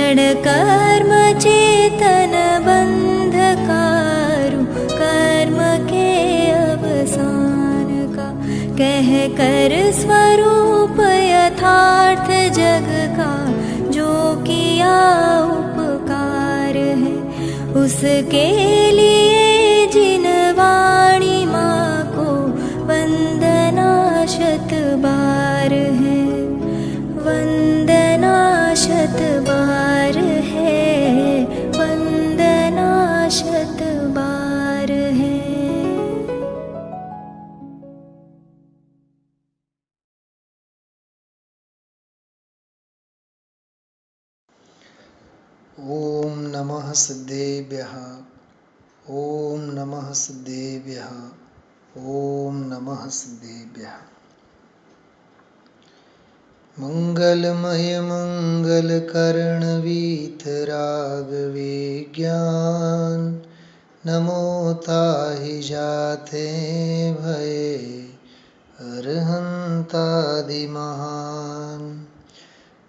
क्षण कर्म चेतन बंधकारु, कर्म के अवसान का कह कर स्वरूप यथार्थ जग का, जो किया उपकार है उसके लिए जिन वाणी माँ को वंदना शत बार है, वंदना शत बार है, वंदना शत बार है। ओम नमः सिद्धेभ्यः, ओम नमः सिद्धेभ्यः, ओम नमः सिद्धेभ्यः। मंगलमय मंगलकर्ण वीतराग विज्ञान, नमो ताहि जाते भये अरहंतादि महान।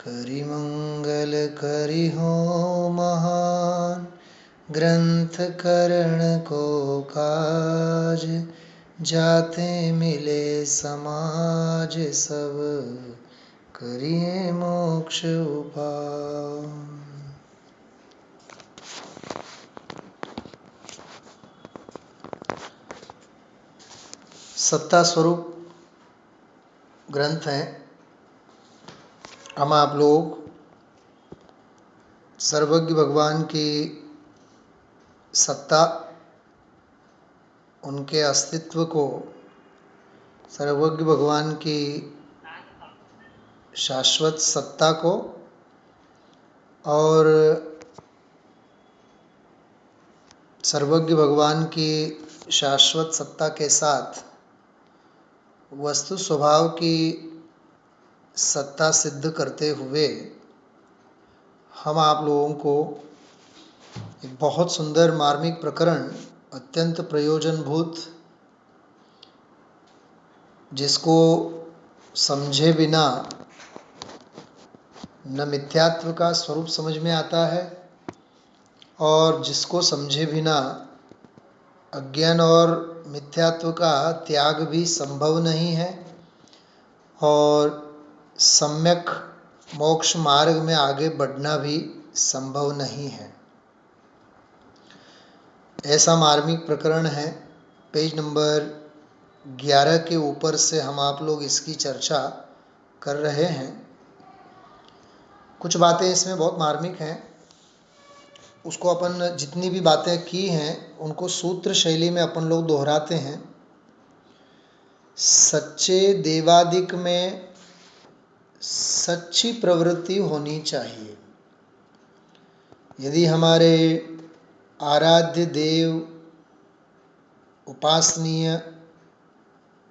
करि मंगल करि हो महान, ग्रंथ करण को काज, जाते मिले समाज सब, करिए मोक्ष उपाय। सत्ता स्वरूप ग्रंथ है। हम आप लोग सर्वज्ञ भगवान की सत्ता, उनके अस्तित्व को, सर्वज्ञ भगवान की शाश्वत सत्ता को और सर्वज्ञ भगवान की शाश्वत सत्ता के साथ वस्तु स्वभाव की सत्ता सिद्ध करते हुए हम आप लोगों को एक बहुत सुंदर मार्मिक प्रकरण, अत्यंत प्रयोजनभूत, जिसको समझे बिना न मिथ्यात्व का स्वरूप समझ में आता है और जिसको समझे बिना अज्ञान और मिथ्यात्व का त्याग भी संभव नहीं है और सम्यक मोक्ष मार्ग में आगे बढ़ना भी संभव नहीं है। ऐसा मार्मिक प्रकरण है। पेज नंबर 11 के ऊपर से हम आप लोग इसकी चर्चा कर रहे हैं। कुछ बातें इसमें बहुत मार्मिक हैं, उसको अपन जितनी भी बातें की हैं उनको सूत्र शैली में अपन लोग दोहराते हैं। सच्चे देवादिक में सच्ची प्रवृत्ति होनी चाहिए। यदि हमारे आराध्य देव, उपासनीय,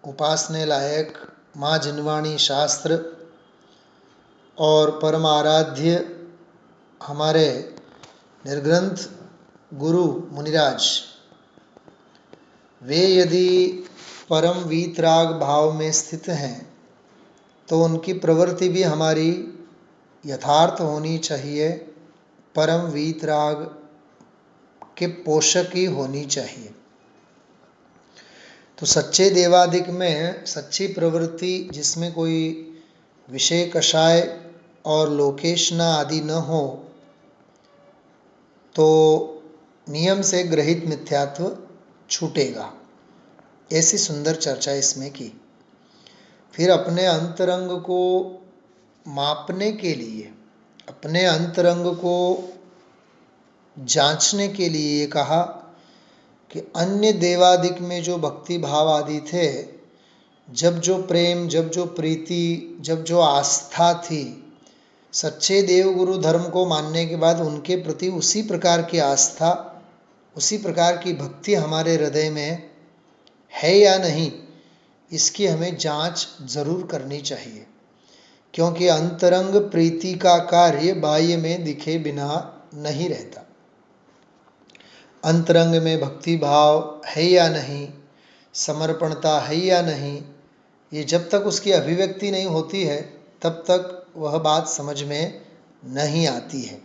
उपासने लायक माँ जिनवाणी शास्त्र और परम आराध्य हमारे निर्ग्रंथ गुरु मुनिराज, वे यदि परम वीतराग भाव में स्थित हैं तो उनकी प्रवृत्ति भी हमारी यथार्थ होनी चाहिए, परम वीतराग के पोषक ही होनी चाहिए। तो सच्चे देवादिक में सच्ची प्रवृत्ति, जिसमें कोई विषय कषाय और लोकेशना आदि न हो, तो नियम से ग्रहित मिथ्यात्व छूटेगा। ऐसी सुंदर चर्चा इसमें की। फिर अपने अंतरंग को मापने के लिए, अपने अंतरंग को जांचने के लिए ये कहा कि अन्य देवादिक में जो भक्ति भाव आदि थे, जब जो प्रेम, जब जो प्रीति, जब जो आस्था थी, सच्चे देव गुरु धर्म को मानने के बाद उनके प्रति उसी प्रकार की आस्था, उसी प्रकार की भक्ति हमारे हृदय में है या नहीं, इसकी हमें जांच जरूर करनी चाहिए। क्योंकि अंतरंग प्रीति का कार्य बाह्य में दिखे बिना नहीं रहता। अंतरंग में भक्ति भाव है या नहीं, समर्पणता है या नहीं, ये जब तक उसकी अभिव्यक्ति नहीं होती है तब तक वह बात समझ में नहीं आती है।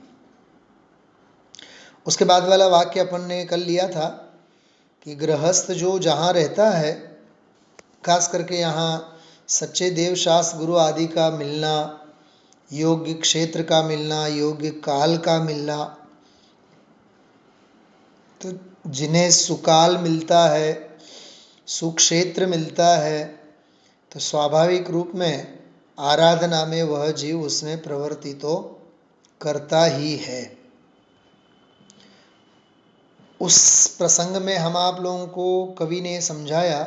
उसके बाद वाला वाक्य अपन ने कल लिया था कि गृहस्थ जो जहाँ रहता है, खास करके यहाँ सच्चे देव शास्त्र गुरु आदि का मिलना, योग्य क्षेत्र का मिलना, योग्य काल का मिलना, तो जिन्हें सुकाल मिलता है, सुक्षेत्र मिलता है, तो स्वाभाविक रूप में आराधना में वह जीव उसमें प्रवृत्ति तो करता ही है। उस प्रसंग में हम आप लोगों को कवि ने समझाया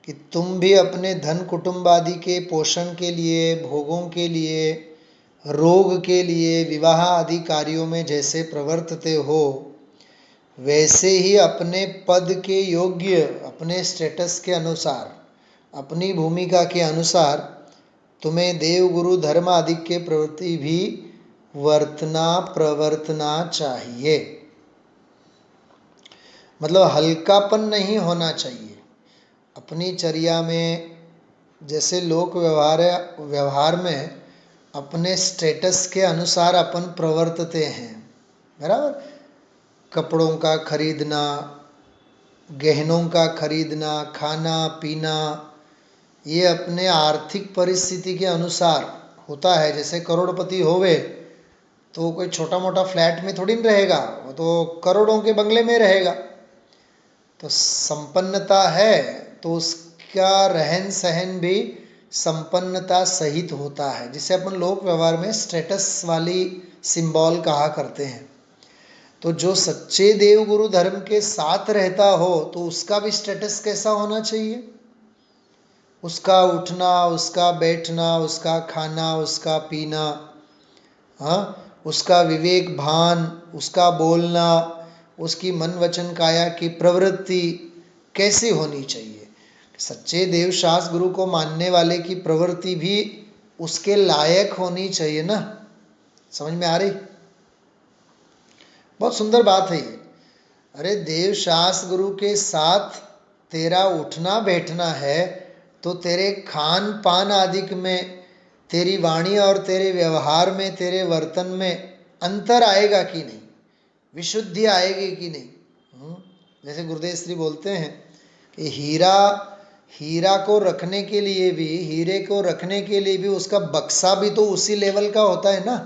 कि तुम भी अपने धन कुटुंब आदि के पोषण के लिए, भोगों के लिए, रोग के लिए, विवाह आदि कार्यों में जैसे प्रवर्तते हो, वैसे ही अपने पद के योग्य, अपने स्टेटस के अनुसार, अपनी भूमिका के अनुसार तुम्हें देव गुरु धर्म आदि के प्रवृत्ति भी प्रवर्तना चाहिए। मतलब हल्कापन नहीं होना चाहिए अपनी चर्या में। जैसे लोक व्यवहार में अपने स्टेटस के अनुसार अपन प्रवर्तते हैं, बराबर। कपड़ों का खरीदना, गहनों का खरीदना, खाना पीना, ये अपने आर्थिक परिस्थिति के अनुसार होता है। जैसे करोड़पति होवे तो कोई छोटा मोटा फ्लैट में थोड़ी नहीं रहेगा, वो तो करोड़ों के बंगले में रहेगा। तो संपन्नता है तो उसका रहन सहन भी संपन्नता सहित होता है, जिसे अपन लोक व्यवहार में स्टेटस वाली सिंबल कहा करते हैं। तो जो सच्चे देव गुरु धर्म के साथ रहता हो तो उसका भी स्टेटस कैसा होना चाहिए? उसका उठना, उसका बैठना, उसका खाना, उसका पीना, हाँ, उसका विवेक भान, उसका बोलना, उसकी मन वचन काया की प्रवृत्ति कैसी होनी चाहिए? सच्चे देव शास्त्र गुरु को मानने वाले की प्रवृत्ति भी उसके लायक होनी चाहिए ना। समझ में आ रही? बहुत सुंदर बात है ये। अरे देव शास्त्र गुरु के साथ तेरा उठना बैठना है तो तेरे खान पान आदि में, तेरी वाणी और तेरे व्यवहार में, तेरे वर्तन में अंतर आएगा कि नहीं, विशुद्धि आएगी कि नहीं। जैसे गुरुदेव श्री बोलते हैं कि हीरा को रखने के लिए भी, हीरे को रखने के लिए भी उसका बक्सा भी तो उसी लेवल का होता है ना।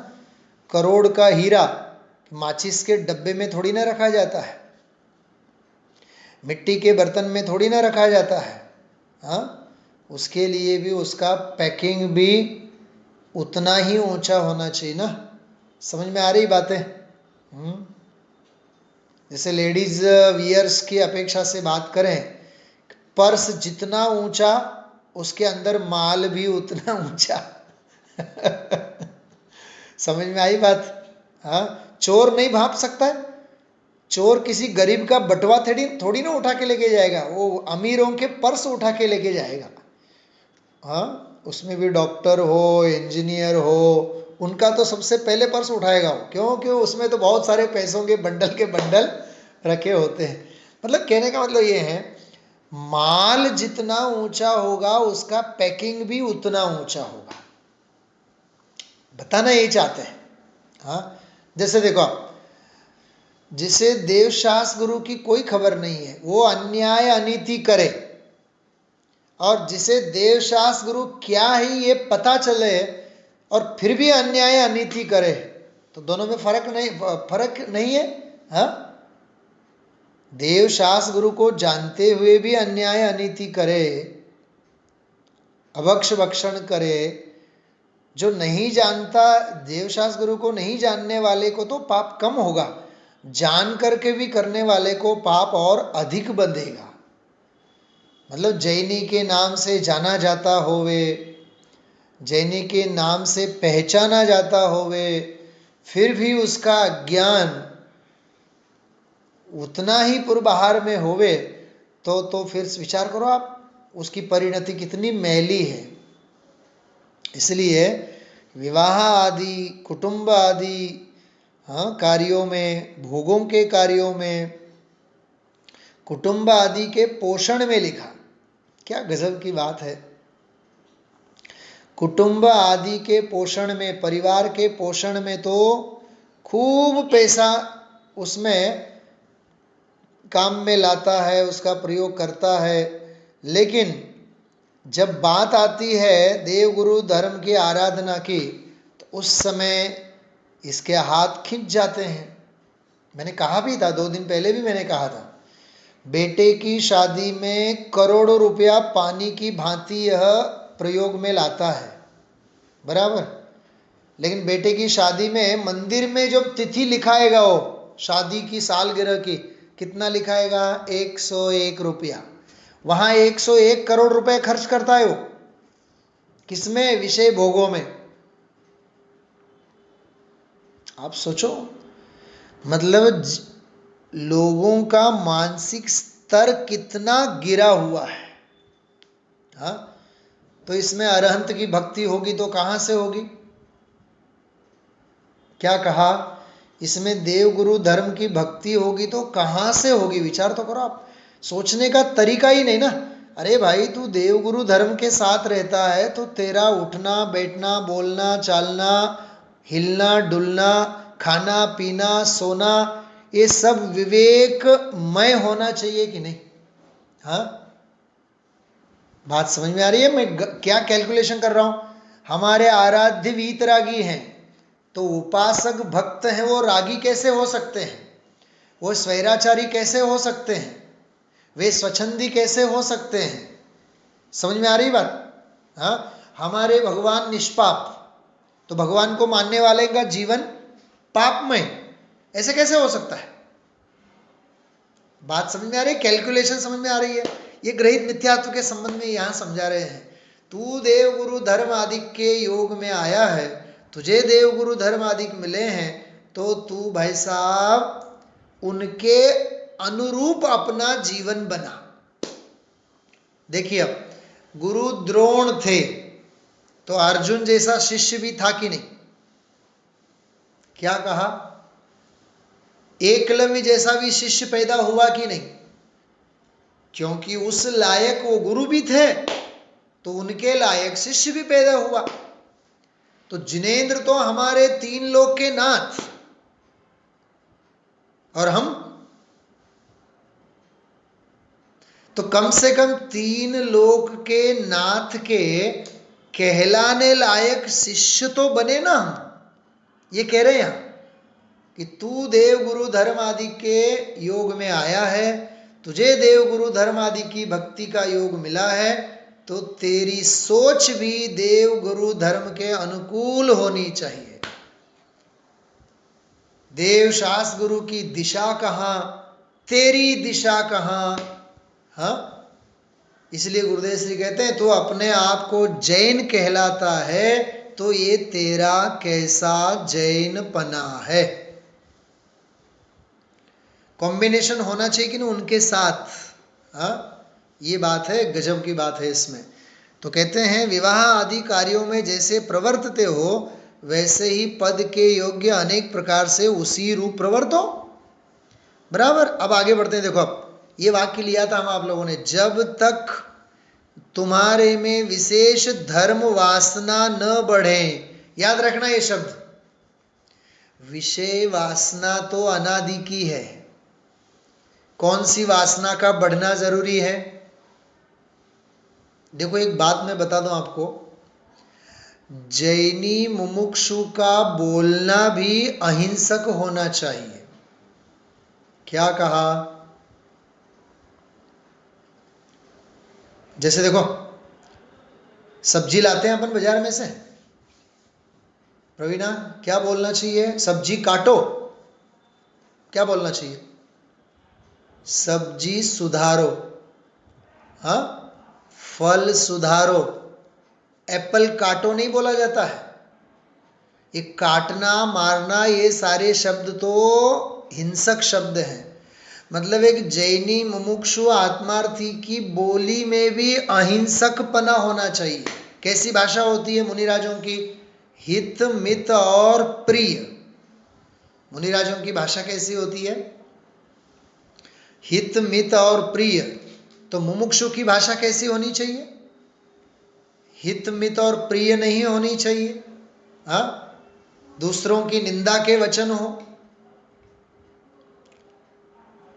करोड़ का हीरा माचिस के डब्बे में थोड़ी ना रखा जाता है, मिट्टी के बर्तन में थोड़ी ना रखा जाता है। हाँ, उसके लिए भी उसका पैकिंग भी उतना ही ऊंचा होना चाहिए ना। समझ में आ रही बातें? जैसे लेडीज वियर्स की अपेक्षा से बात करें, पर्स जितना ऊंचा उसके अंदर माल भी उतना ऊंचा। समझ में आई बात? हाँ, चोर नहीं भाप सकता है। चोर किसी गरीब का बटवा थोड़ी ना उठा के लेके जाएगा, वो अमीरों के पर्स उठा के लेके जाएगा। हाँ, उसमें भी डॉक्टर हो, इंजीनियर हो, उनका तो सबसे पहले पर्स उठाएगा वो, क्योंकि उसमें तो बहुत सारे पैसों के बंडल रखे होते हैं। मतलब कहने का मतलब ये है, माल जितना ऊंचा होगा उसका पैकिंग भी उतना ऊंचा होगा। बताना यही चाहते हैं। हाँ, जैसे देखो, जिसे देव शास्त्र गुरु की कोई खबर नहीं है वो अन्याय अनीति करे, और जिसे देव शास्त्र गुरु क्या ही ये पता चले और फिर भी अन्याय अनीति करे, तो दोनों में फर्क नहीं है। हाँ, देव शास्त्र गुरु को जानते हुए भी अन्याय अनीति करे, अभक्ष भक्षण करे, जो नहीं जानता, देव शास्त्र गुरु को नहीं जानने वाले को तो पाप कम होगा, जान करके भी करने वाले को पाप और अधिक बंधेगा। मतलब जैनी के नाम से जाना जाता होवे, जैनी के नाम से पहचाना जाता होवे, फिर भी उसका ज्ञान उतना ही पूर्वाहार में होवे, तो फिर विचार करो आप, उसकी परिणति कितनी मैली है। इसलिए विवाह आदि, कुटुंब आदि, हाँ, कार्यों में, भोगों के कार्यों में, कुटुंब आदि के पोषण में लिखा, क्या गजब की बात है। कुटुंब आदि के पोषण में, परिवार के पोषण में तो खूब पैसा उसमें काम में लाता है, उसका प्रयोग करता है। लेकिन जब बात आती है देव गुरु धर्म की आराधना की, तो उस समय इसके हाथ खिंच जाते हैं। मैंने कहा भी था, 2 दिन पहले भी मैंने कहा था, बेटे की शादी में करोड़ों रुपया पानी की भांति यह प्रयोग में लाता है, बराबर। लेकिन बेटे की शादी में मंदिर में जो तिथि लिखाएगा, वो शादी की सालगिरह की, कितना लिखाएगा? 101 रुपया। वहां 101 करोड़ रुपए खर्च करता है वो। किसमें? विषय भोगों में। आप सोचो, मतलब लोगों का मानसिक स्तर कितना गिरा हुआ है। हाँ, तो इसमें अरहंत की भक्ति होगी तो कहां से होगी? क्या कहा? इसमें देव गुरु धर्म की भक्ति होगी तो कहां से होगी? विचार तो करो आप। सोचने का तरीका ही नहीं ना। अरे भाई, तू देव गुरु धर्म के साथ रहता है तो तेरा उठना बैठना, बोलना चालना, हिलना डुलना, खाना पीना, सोना, ये सब विवेकमय होना चाहिए कि नहीं? हाँ, बात समझ में आ रही है? मैं क्या कैलकुलेशन कर रहा हूं? हमारे आराध्य वीतरागी हैं, तो उपासक भक्त हैं, वो रागी कैसे हो सकते हैं? वो स्वैराचारी कैसे हो सकते हैं? वे स्वच्छंदी कैसे हो सकते हैं? समझ में आ रही बात? हाँ, हमारे भगवान निष्पाप, तो भगवान को मानने वाले का जीवन पापमय, ऐसे कैसे हो सकता है? बात समझ में आ रही है? कैलकुलेशन समझ में आ रही है? ये ग्रहित मिथ्यात्व के संबंध में यहां समझा रहे हैं। तू देव गुरु धर्म आदि के योग में आया है, तुझे देव गुरु धर्म आदि मिले हैं, तो तू भाई साहब उनके अनुरूप अपना जीवन बना। देखिए, अब गुरु द्रोण थे तो अर्जुन जैसा शिष्य भी था कि नहीं? क्या कहा? एकलव्य जैसा भी शिष्य पैदा हुआ कि नहीं? क्योंकि उस लायक वो गुरु भी थे, तो उनके लायक शिष्य भी पैदा हुआ। तो जिनेंद्र तो हमारे 3 लोक के नाथ, और हम तो कम से कम 3 लोक के नाथ के कहलाने लायक शिष्य तो बने ना हम। ये कह रहे हैं यहां कि तू देव गुरु धर्म आदि के योग में आया है, तुझे देव गुरु धर्म आदि की भक्ति का योग मिला है, तो तेरी सोच भी देव गुरु धर्म के अनुकूल होनी चाहिए। देव शास्त्र गुरु की दिशा कहां, तेरी दिशा कहां? हाँ, इसलिए गुरुदेव श्री कहते हैं, तू अपने आप को जैन कहलाता है, तो ये तेरा कैसा जैन पना है? कॉम्बिनेशन होना चाहिए कि नहीं उनके साथ? हाँ, ये बात है, गजब की बात है इसमें। तो कहते हैं, विवाह आदि कार्यों में जैसे प्रवर्तते हो, वैसे ही पद के योग्य अनेक प्रकार से उसी रूप प्रवर्तो। बराबर। अब आगे बढ़ते हैं। देखो, अब ये वाक्य लिया था हम आप लोगों ने, जब तक तुम्हारे में विशेष धर्म वासना न बढ़े। याद रखना ये शब्द, विषय वासना तो अनादि की है। कौन सी वासना का बढ़ना जरूरी है? देखो, एक बात मैं बता दूं आपको, जैनी मुमुक्षु का बोलना भी अहिंसक होना चाहिए। क्या कहा? जैसे देखो, सब्जी लाते हैं अपन बाजार में से, प्रवीणा क्या बोलना चाहिए? सब्जी काटो। क्या बोलना चाहिए? सब्जी सुधारो। हाँ, फल सुधारो। एप्पल काटो नहीं बोला जाता है। ये काटना मारना, ये सारे शब्द तो हिंसक शब्द हैं। मतलब एक जैनी मुमुक्षु आत्मार्थी की बोली में भी अहिंसकपना होना चाहिए। कैसी भाषा होती है मुनिराजों की? हित मित और प्रिय। मुनिराजों की भाषा कैसी होती है? हित मित और प्रिय। तो मुमुक्षु की भाषा कैसी होनी चाहिए? हित मित और प्रिय नहीं होनी चाहिए। हाँ, दूसरों की निंदा के वचन हो,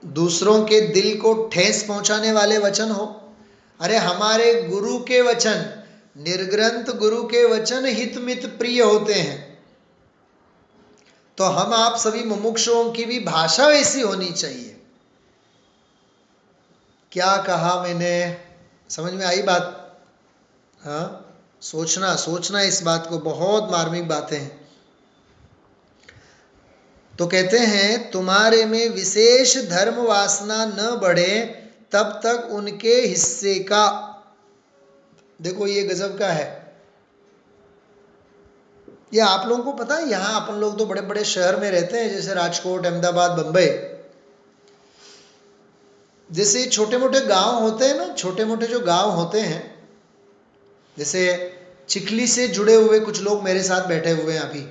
दूसरों के दिल को ठेस पहुंचाने वाले वचन हो। अरे हमारे गुरु के वचन, निर्ग्रंथ गुरु के वचन हित मित प्रिय होते हैं, तो हम आप सभी मुमुक्षुओं की भी भाषा वैसी होनी चाहिए। क्या कहा मैंने, समझ में आई बात? हाँ, सोचना इस बात को, बहुत मार्मिक बातें हैं। तो कहते हैं तुम्हारे में विशेष धर्म वासना न बढ़े तब तक उनके हिस्से का, देखो ये गजब का है। ये आप लोगों को पता है, यहाँ अपन लोग तो बड़े बड़े शहर में रहते हैं, जैसे राजकोट, अहमदाबाद, बंबई, जैसे छोटे मोटे गांव होते हैं ना, छोटे मोटे जो गांव होते हैं, जैसे चिखली से जुड़े हुए कुछ लोग मेरे साथ बैठे हुए हैं अभी,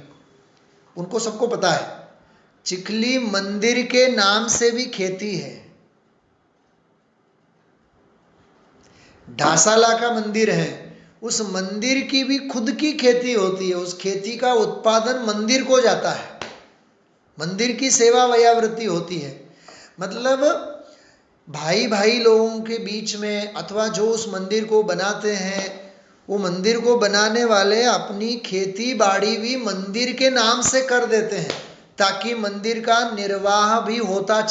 उनको सबको पता है चिखली मंदिर के नाम से भी खेती है। ढासाला का मंदिर है, उस मंदिर की भी खुद की खेती होती है, उस खेती का उत्पादन मंदिर को जाता है, मंदिर की सेवा वयावृत्ति होती है। मतलब भाई भाई लोगों के बीच में, अथवा जो उस मंदिर को बनाते हैं, वो मंदिर को बनाने वाले अपनी खेती बाड़ी भी मंदिर के नाम से कर देते हैं, ताकि मंदिर का निर्वाह भी होता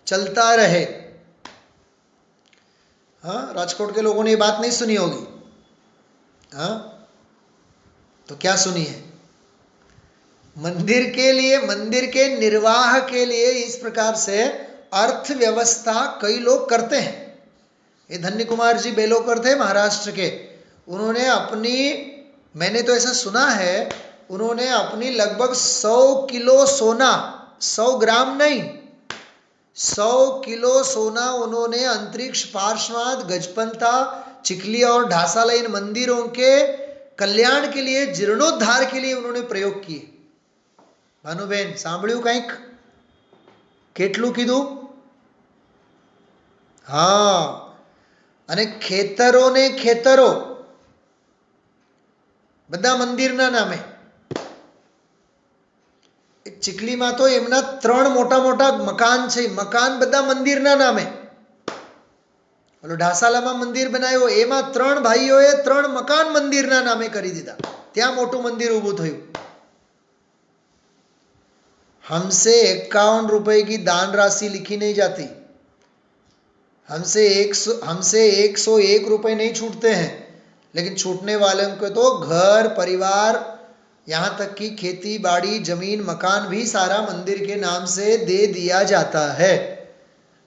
चलता रहे। हाँ, राजकोट के लोगों ने ये बात नहीं सुनी होगी। हाँ, तो क्या सुनी है? मंदिर के लिए, मंदिर के निर्वाह के लिए इस प्रकार से अर्थव्यवस्था कई लोग करते हैं। ये धन्य कुमार जी बेलोकर थे महाराष्ट्र के, उन्होंने अपनी, मैंने तो ऐसा सुना है, उन्होंने अपनी लगभग 100 किलो सोना, 100 ग्राम नहीं, 100 किलो सोना उन्होंने अंतरिक्ष पार्श्वनाथ, गजपंथा, चिखली और ढासाला इन मंदिरों के कल्याण के लिए, जीर्णोद्धार के लिए उन्होंने प्रयोग किए। भानुबेन सांभळ्યું કંઈક? કેટલું કીધું? હા, અને ખેતરો ને ખેતરો બધા મંદિરના નામે. એક ચીખલીમાં તો એમના 3 મોટા મોટા મકાન છે, મકાન બધા મંદિરના નામે. ઓલો ઢાસાલામાં મંદિર બનાવ્યો, એમાં 3 ભાઈઓએ 3 મકાન મંદિરના નામે કરી દીધા, ત્યાં મોટું મંદિર ઊભું થયું. हमसे 51 रुपए की दान राशि लिखी नहीं जाती, हमसे 101 रुपए नहीं छूटते हैं, लेकिन छूटने वालों को तो घर परिवार, यहाँ तक कि खेती बाड़ी, जमीन, मकान भी सारा मंदिर के नाम से दे दिया जाता है।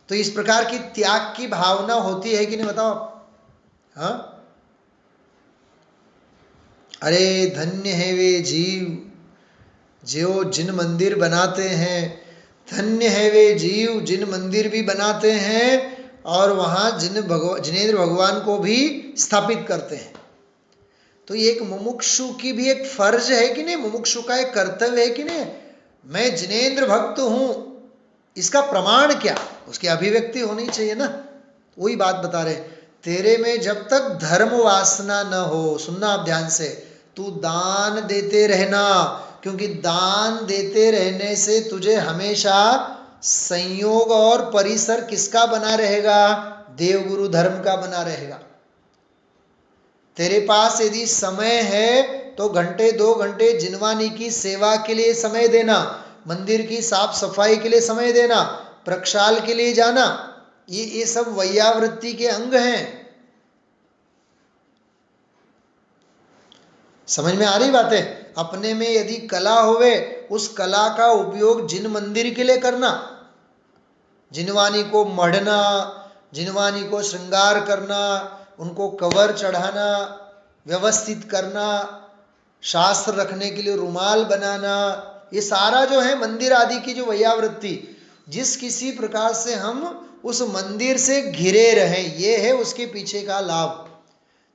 तो इस प्रकार की त्याग की भावना होती है कि नहीं, बताओ? हाँ, अरे धन्य है वे जीव जो जिन मंदिर बनाते हैं, धन्य है वे जीव जिन मंदिर भी बनाते हैं और वहाँ जिनेंद्र भगवान को भी स्थापित करते हैं। तो ये एक मुमुक्षु की भी एक फर्ज है कि नहीं, मुमुक्षु का एक कर्तव्य है कि नहीं, मैं जिनेंद्र भक्त हूँ, इसका प्रमाण क्या? उसकी अभिव्यक्ति होनी चाहिए ना। वही बात बता रहे, तेरे में जब तक धर्म वासना न हो, सुनना आप ध्यान से, तू दान देते रहना, क्योंकि दान देते रहने से तुझे हमेशा संयोग और परिसर किसका बना रहेगा? देवगुरु धर्म का बना रहेगा। तेरे पास यदि समय है तो घंटे 2 घंटे जिनवानी की सेवा के लिए समय देना, मंदिर की साफ सफाई के लिए समय देना, प्रक्षाल के लिए जाना, ये सब वैयावृत्ति के अंग हैं। समझ में आ रही बातें? अपने में यदि कला होवे, उस कला का उपयोग जिन मंदिर के लिए करना, जिनवानी को मढ़ना, जिनवानी को श्रृंगार करना, उनको कवर चढ़ाना, व्यवस्थित करना, शास्त्र रखने के लिए रुमाल बनाना, ये सारा जो है मंदिर आदि की जो वैयावृत्ति, जिस किसी प्रकार से हम उस मंदिर से घिरे रहें, ये है उसके पीछे का लाभ।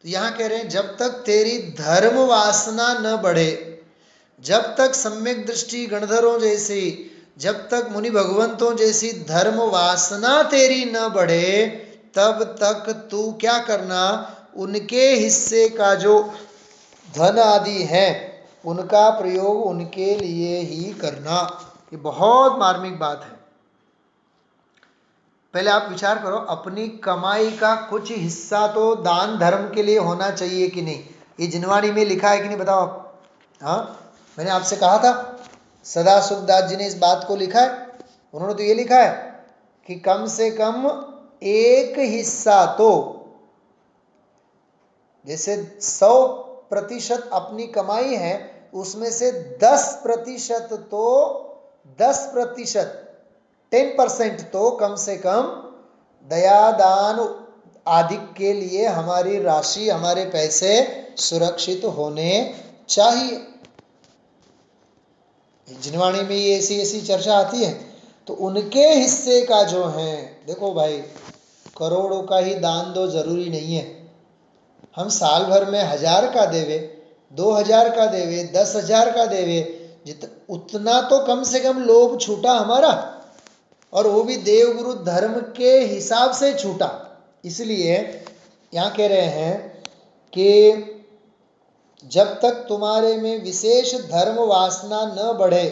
तो यहाँ कह रहे हैं जब तक तेरी धर्म वासना न बढ़े, जब तक सम्यक दृष्टि गणधरों जैसी, जब तक मुनि भगवंतों जैसी धर्म वासना तेरी न बढ़े, तब तक तू क्या करना, उनके हिस्से का जो धन आदि है उनका प्रयोग उनके लिए ही करना। ये बहुत मार्मिक बात है। पहले आप विचार करो, अपनी कमाई का कुछ हिस्सा तो दान धर्म के लिए होना चाहिए कि नहीं? ये जिनवाणी में लिखा है कि नहीं, बताओ आप? हाँ, मैंने आपसे कहा था, सदा सुखदास जी ने इस बात को लिखा है। उन्होंने तो ये लिखा है कि कम से कम एक हिस्सा तो, जैसे 100% अपनी कमाई है, उसमें से 10% तो 10%, 10% तो कम से कम दया दान आदि के लिए हमारी राशि, हमारे पैसे सुरक्षित होने चाहिए। जिनवाणी में ये ऐसी ऐसी चर्चा आती है। तो उनके हिस्से का जो है, देखो भाई, करोड़ों का ही दान दो जरूरी नहीं है। हम साल भर में 1000 का देवे, 2000 का देवे, 10,000 का देवे, उतना तो कम से कम लोभ छूटा हमारा, और वो भी देवगुरु धर्म के हिसाब से छूटा। इसलिए यहाँ कह रहे हैं कि जब तक तुम्हारे में विशेष धर्म वासना न बढ़े,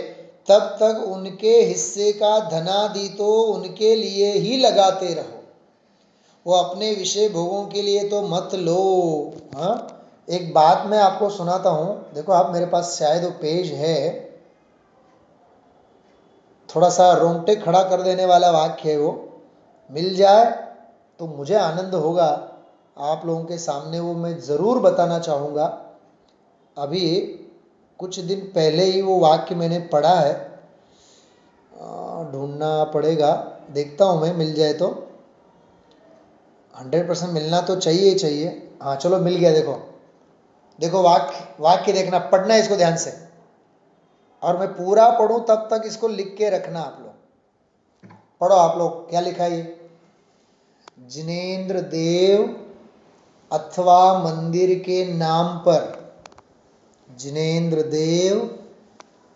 तब तक उनके हिस्से का धनादि तो उनके लिए ही लगाते रहो, वो अपने विषय भोगों के लिए तो मत लो। हाँ, एक बात मैं आपको सुनाता हूँ, देखो आप, मेरे पास शायद वो पेज है, थोड़ा सा रोंगटे खड़ा कर देने वाला वाक्य है, वो मिल जाए तो मुझे आनंद होगा। आप लोगों के सामने वो मैं ज़रूर बताना चाहूँगा। अभी कुछ दिन पहले ही वो वाक्य मैंने पढ़ा है, ढूंढना पड़ेगा, देखता हूँ मैं, मिल जाए तो। 100% मिलना तो चाहिए चाहिए। हाँ चलो, मिल गया। देखो देखो, वाक्य देखना, पढ़ना है इसको ध्यान से, और मैं पूरा पढ़ूं तब तक इसको लिख के रखना। आप लोग पढ़ो, आप लोग क्या लिखा है ये? जिनेंद्र देव अथवा मंदिर के नाम पर, जिनेंद्र देव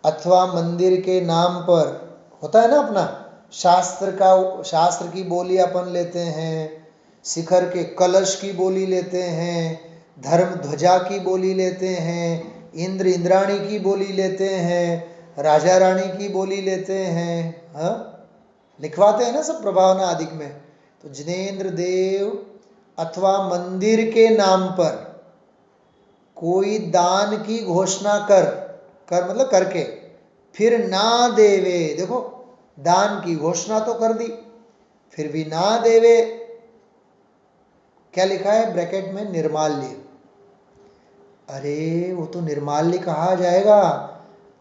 अथवा मंदिर के नाम पर, होता है ना अपना शास्त्र की बोली अपन लेते हैं, शिखर के कलश की बोली लेते हैं, धर्म ध्वजा की बोली लेते हैं, इंद्र इंद्राणी की बोली लेते हैं, राजा रानी की बोली लेते हैं। हाँ, लिखवाते हैं ना सब प्रभावना आदि में। तो जिनेंद्र देव अथवा मंदिर के नाम पर कोई दान की घोषणा कर मतलब करके फिर ना देवे, देखो दान की घोषणा तो कर दी, फिर भी ना देवे, क्या लिखा है ब्रैकेट में? निर्माल्य। अरे वो तो निर्माल्य कहा जाएगा,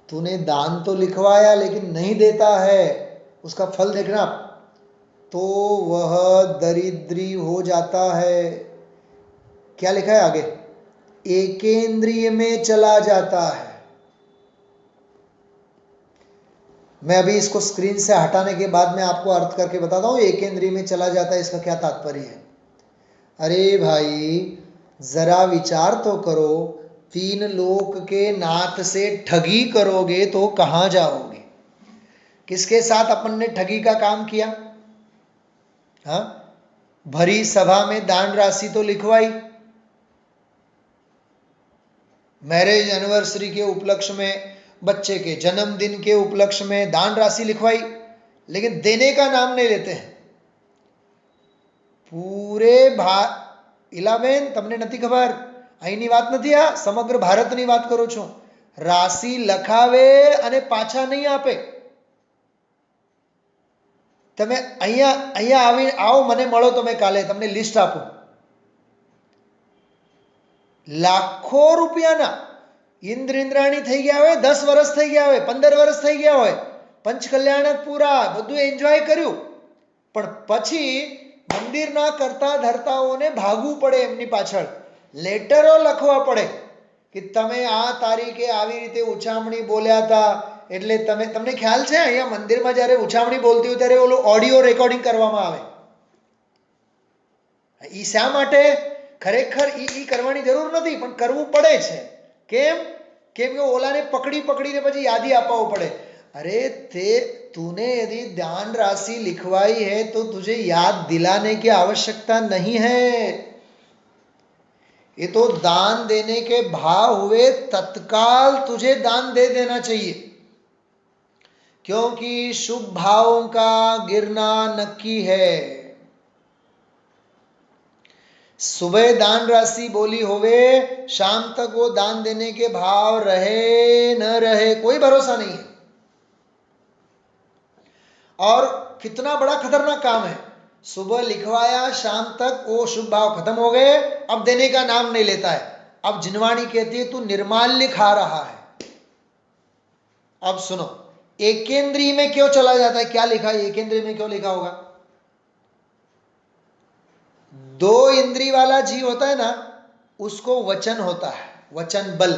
तूने दान तो लिखवाया लेकिन नहीं देता है, उसका फल देखना, तो वह दरिद्री हो जाता है। क्या लिखा है आगे? एकेंद्रिय में चला जाता है। मैं अभी इसको स्क्रीन से हटाने के बाद मैं आपको अर्थ करके बताता हूँ, एकेंद्रिय में चला जाता है इसका क्या तात्पर्य है। अरे भाई, जरा विचार तो करो, 3 लोक के नाथ से ठगी करोगे तो कहाँ जाओगे? किसके साथ अपन ने ठगी का काम किया? हाँ, भरी सभा में दान राशि तो लिखवाई, मैरिज एनिवर्सरी के उपलक्ष्य में, बच्चे के जन्मदिन के उपलक्ष्य में दान राशि लिखवाई, लेकिन देने का नाम नहीं लेते हैं। पूरे इलावेन तमने નથી ખબર, અહીંની વાત નથી, આ સમગ્ર ભારતની વાત કરું છું। રાશિ લખાવે અને પાછા નહીં આપે। તમે અહીંયા આવો, મને મળો તમે કાલે, તમને લિસ્ટ આપું। લાખો રૂપિયાના ઇન્દ્ર ઇન્દ્રાણી થઈ ગયા હોય, 10 વર્ષ થઈ ગયા હોય, 15 વર્ષ થઈ ગયા હોય, પંચકલ્યાણક પૂરા બધું એન્જોય કર્યું, પણ પછી મંદિરના કરતા ધરતાઓને ભાગવું પડે, એમની પાછળ લેટરો લખવા પડે કે તમે આ તારીખે આવી રીતે ઉછામણી બોલ્યા હતા, એટલે તમને ખ્યાલ છે અહીંયા મંદિરમાં જ્યારે ઉછામણી બોલતી હોય ત્યારે ઓલું ઓડિયો રેકોર્ડિંગ કરવામાં આવે। ઈ શા માટે? ખરેખર ઈ કરવાની જરૂર નથી, પણ કરવું પડે છે। કેમ? કેમ કે ઓલાને પકડીને પછી યાદી આપવું પડે। अरे तूने यदि दान राशि लिखवाई है तो तुझे याद दिलाने की आवश्यकता नहीं है। ये तो दान देने के भाव हुए, तत्काल तुझे दान दे देना चाहिए, क्योंकि शुभ भावों का गिरना नक्की है। सुबह दान राशि बोली होवे, शाम तक वो दान देने के भाव रहे न रहे कोई भरोसा नहीं है। और कितना बड़ा खतरनाक काम है, सुबह लिखवाया, शाम तक वो शुभ भाव खत्म हो गए, अब देने का नाम नहीं लेता है। अब जिनवाणी कहती है तू निर्माल्य खा रहा है। अब सुनो, एकेंद्रीय में क्यों चला जाता है, क्या लिखा है एकेंद्रीय में, क्यों लिखा होगा? 2 इंद्रिय वाला जीव होता है ना, उसको वचन होता है, वचन बल।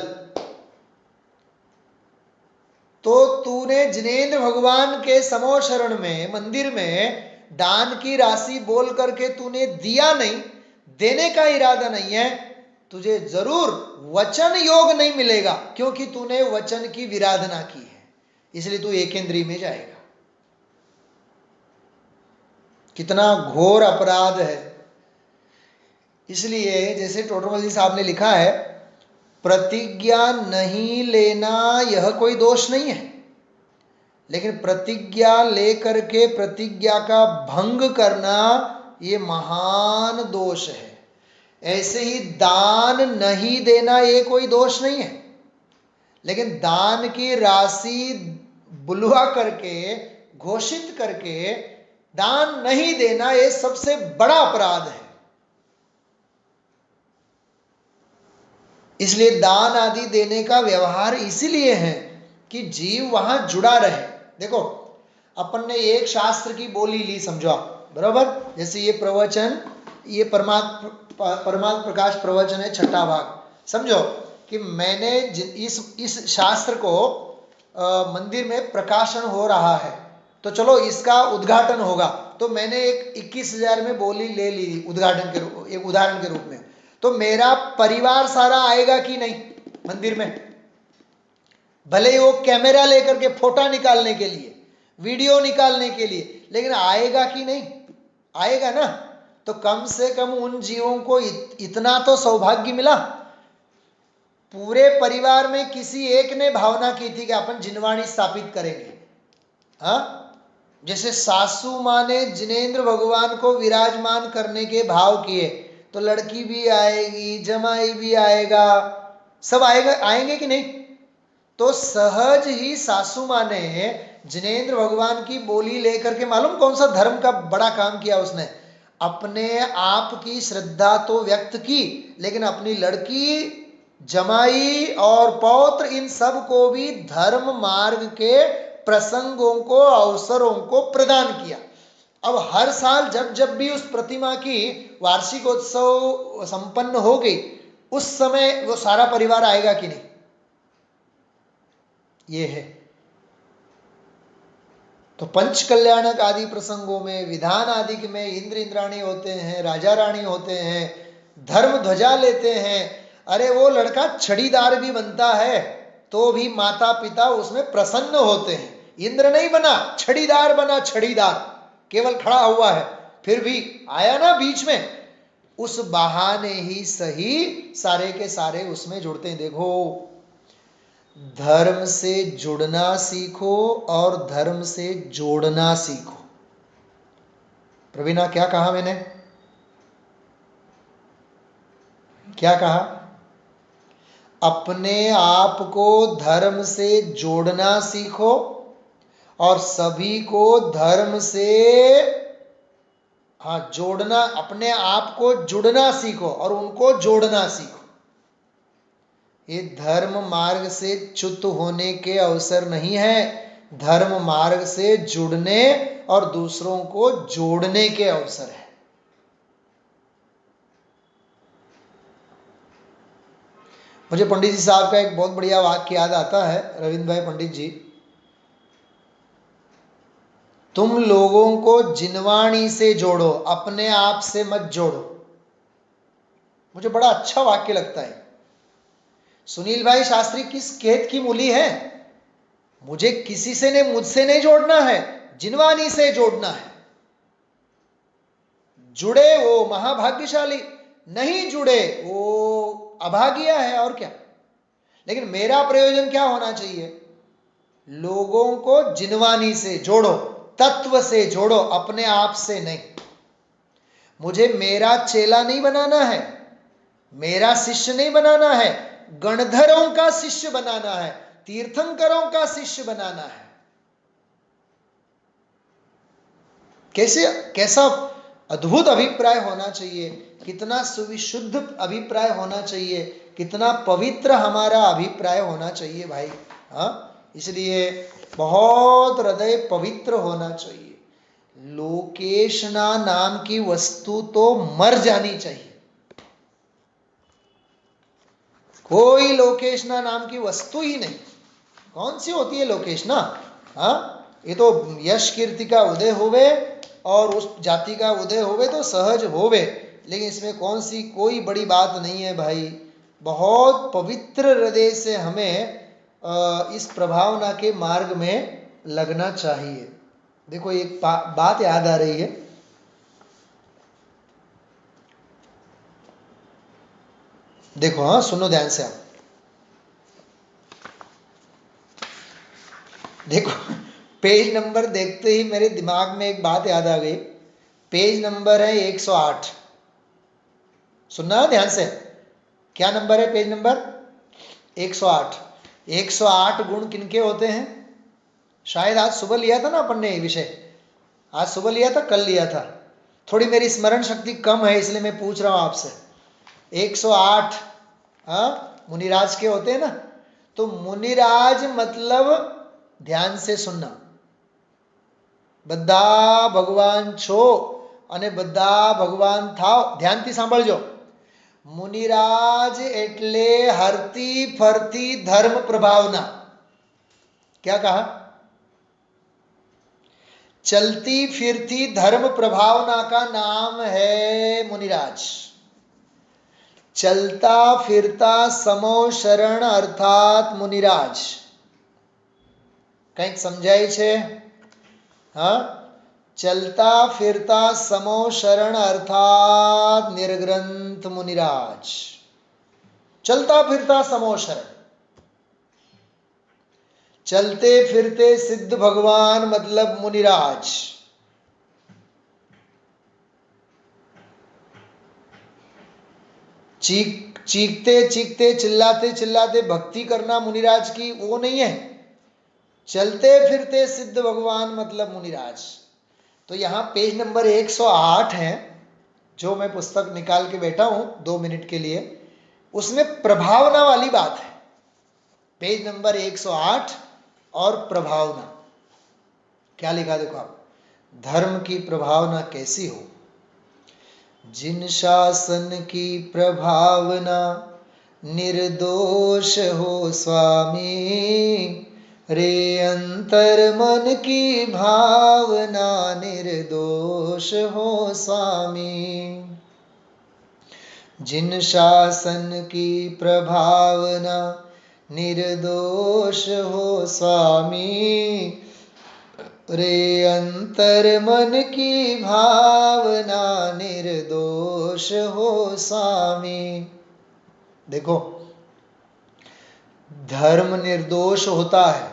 तो तूने जिनेंद्र भगवान के समो शरण में मंदिर में दान की राशि बोल करके तूने दिया नहीं, देने का इरादा नहीं है, तुझे जरूर वचन योग नहीं मिलेगा, क्योंकि तूने वचन की विराधना की है, इसलिए तू एकेंद्रीय में जाएगा। कितना घोर अपराध है। इसलिए जैसे टोटरमल जी साहब ने लिखा है, प्रतिज्ञा नहीं लेना यह कोई दोष नहीं है, लेकिन प्रतिज्ञा लेकर के प्रतिज्ञा का भंग करना ये महान दोष है। ऐसे ही दान नहीं देना ये कोई दोष नहीं है, लेकिन दान की राशि बुलवा करके, घोषित करके दान नहीं देना ये सबसे बड़ा अपराध है। इसलिए दान आदि देने का व्यवहार इसीलिए है कि जीव वहां जुड़ा रहे। देखो, अपन ने एक शास्त्र की बोली ली, समझो बराबर, जैसे ये प्रवचन, ये परमात्म प्रकाश प्रवचन है, 6ठा भाग। समझो कि मैंने इस शास्त्र को मंदिर में प्रकाशन हो रहा है, तो चलो इसका उद्घाटन होगा, तो मैंने एक 21,000 में बोली ले ली उद्घाटन के रूप, एक उदाहरण के रूप में। तो मेरा परिवार सारा आएगा कि नहीं मंदिर में? भले ही वो कैमरा लेकर के फोटो निकालने के लिए, वीडियो निकालने के लिए, लेकिन आएगा कि नहीं? आएगा ना। तो कम से कम उन जीवों को इतना तो सौभाग्य मिला, पूरे परिवार में किसी एक ने भावना की थी कि अपन जिनवाणी स्थापित करेंगे। हाँ, जैसे सासू माँ ने जिनेंद्र भगवान को विराजमान करने के भाव किए, तो लड़की भी आएगी, जमाई भी आएगा, सब आएगा, आएंगे कि नहीं? तो सहज ही सासू माँ ने जिनेंद्र भगवान की बोली लेकर के, मालूम कौन सा धर्म का बड़ा काम किया उसने? अपने आप की श्रद्धा तो व्यक्त की, लेकिन अपनी लड़की, जमाई और पौत्र, इन सब को भी धर्म मार्ग के प्रसंगों को, अवसरों को प्रदान किया। अब हर साल जब जब भी उस प्रतिमा की वार्षिकोत्सव संपन्न हो गई, उस समय वो सारा परिवार आएगा कि नहीं? ये है। तो पंच कल्याणक आदि प्रसंगों में, विधान आदि में इंद्र इंद्राणी होते हैं, राजा रानी होते हैं, धर्म ध्वजा लेते हैं। अरे वो लड़का छड़ीदार भी बनता है तो भी माता पिता उसमें प्रसन्न होते हैं। इंद्र नहीं बना, छड़ीदार बना, छड़ीदार केवल खड़ा हुआ है, फिर भी आया ना बीच में, उस बहाने ही सही सारे के सारे उसमें जुड़ते हैं। देखो, धर्म से जुड़ना सीखो और धर्म से जोड़ना सीखो। प्रवीणा, क्या कहा मैंने? क्या कहा? अपने आप को धर्म से जोड़ना सीखो और सभी को धर्म से, हाँ, जोड़ना, अपने आप को जुड़ना सीखो और उनको जोड़ना सीखो। ये धर्म मार्ग से च्युत होने के अवसर नहीं है, धर्म मार्ग से जुड़ने और दूसरों को जोड़ने के अवसर है। मुझे पंडित जी साहब का एक बहुत बढ़िया वाक्य याद आता है, रविंद्र भाई पंडित जी, तुम लोगों को जिनवाणी से जोड़ो, अपने आप से मत जोड़ो। मुझे बड़ा अच्छा वाक्य लगता है। सुनील भाई शास्त्री किस खेत की मूली है? मुझे किसी से ने, मुझसे नहीं जोड़ना है, जिनवाणी से जोड़ना है। जुड़े वो महाभाग्यशाली, नहीं जुड़े वो अभागिया है, और क्या। लेकिन मेरा प्रयोजन क्या होना चाहिए? लोगों को जिनवाणी से जोड़ो, तत्व से जोड़ो, अपने आप से नहीं। मुझे मेरा चेला नहीं बनाना है, मेरा शिष्य नहीं बनाना है, गणधरों का शिष्य बनाना है, तीर्थंकरों का शिष्य बनाना है। कैसा अद्भुत अभिप्राय होना चाहिए, कितना सुविशुद्ध अभिप्राय होना चाहिए, कितना पवित्र हमारा अभिप्राय होना चाहिए भाई। हाँ, इसलिए बहुत हृदय पवित्र होना चाहिए। लोकेशना नाम की वस्तु तो मर जानी चाहिए। कोई लोकेशना नाम की वस्तु ही नहीं। कौन सी होती है लोकेशना? हाँ, ये तो यश कीर्ति का उदय होवे और उस जाति का उदय होवे तो सहज होवे, लेकिन इसमें कौन सी कोई बड़ी बात नहीं है भाई। बहुत पवित्र हृदय से हमें इस प्रभावना के मार्ग में लगना चाहिए। देखो एक बात याद आ रही है। देखो, हाँ सुनो ध्यान से आप। देखो पेज नंबर देखते ही मेरे दिमाग में एक बात याद आ गई। पेज नंबर है 108। सुनना ध्यान से। क्या नंबर है? Page number 108। 108 गुण किनके होते हैं? शायद आज सुबह लिया था ना अपन ने ये विषय। आज सुबह लिया था, कल लिया था। थोड़ी मेरी स्मरण शक्ति कम है इसलिए मैं पूछ रहा हूं आपसे। 108 मुनिराज के होते हैं ना। तो मुनिराज मतलब, ध्यान से सुनना, बद्धा भगवान छो અને બધા ભગવાન થાવ। ધ્યાનથી સાંભળજો। मुनिराज એટલે હરતી ફરતી ધર્મ પ્રભાવના। क्या कहा? चलती फिरती धर्म प्रभावना का नाम है मुनिराज। चलता फिरता समो शरण अर्थात मुनिराज। કંઈક સમજાય છે? हाँ, चलता फिरता समो शरण अर्थात निर्ग्रंथ मुनिराज। चलता फिरता समो शरण, चलते फिरते सिद्ध भगवान मतलब मुनिराज। चीखते चीखते चिल्लाते चिल्लाते भक्ति करना मुनिराज की वो नहीं है। चलते फिरते सिद्ध भगवान मतलब मुनिराज। तो यहाँ पेज नंबर 108 है, जो मैं पुस्तक निकाल के बैठा हूं 2 मिनट के लिए, उसमें प्रभावना वाली बात है। पेज नंबर 108 और प्रभावना। क्या लिखा देखो आप। धर्म की प्रभावना कैसी हो? जिन शासन की प्रभावना निर्दोष हो स्वामी, रे अंतर मन की भावना निर्दोष हो स्वामी। जिन शासन की प्रभावना निर्दोष हो स्वामी, रे अंतर मन की भावना निर्दोष हो स्वामी। देखो, धर्म निर्दोष होता है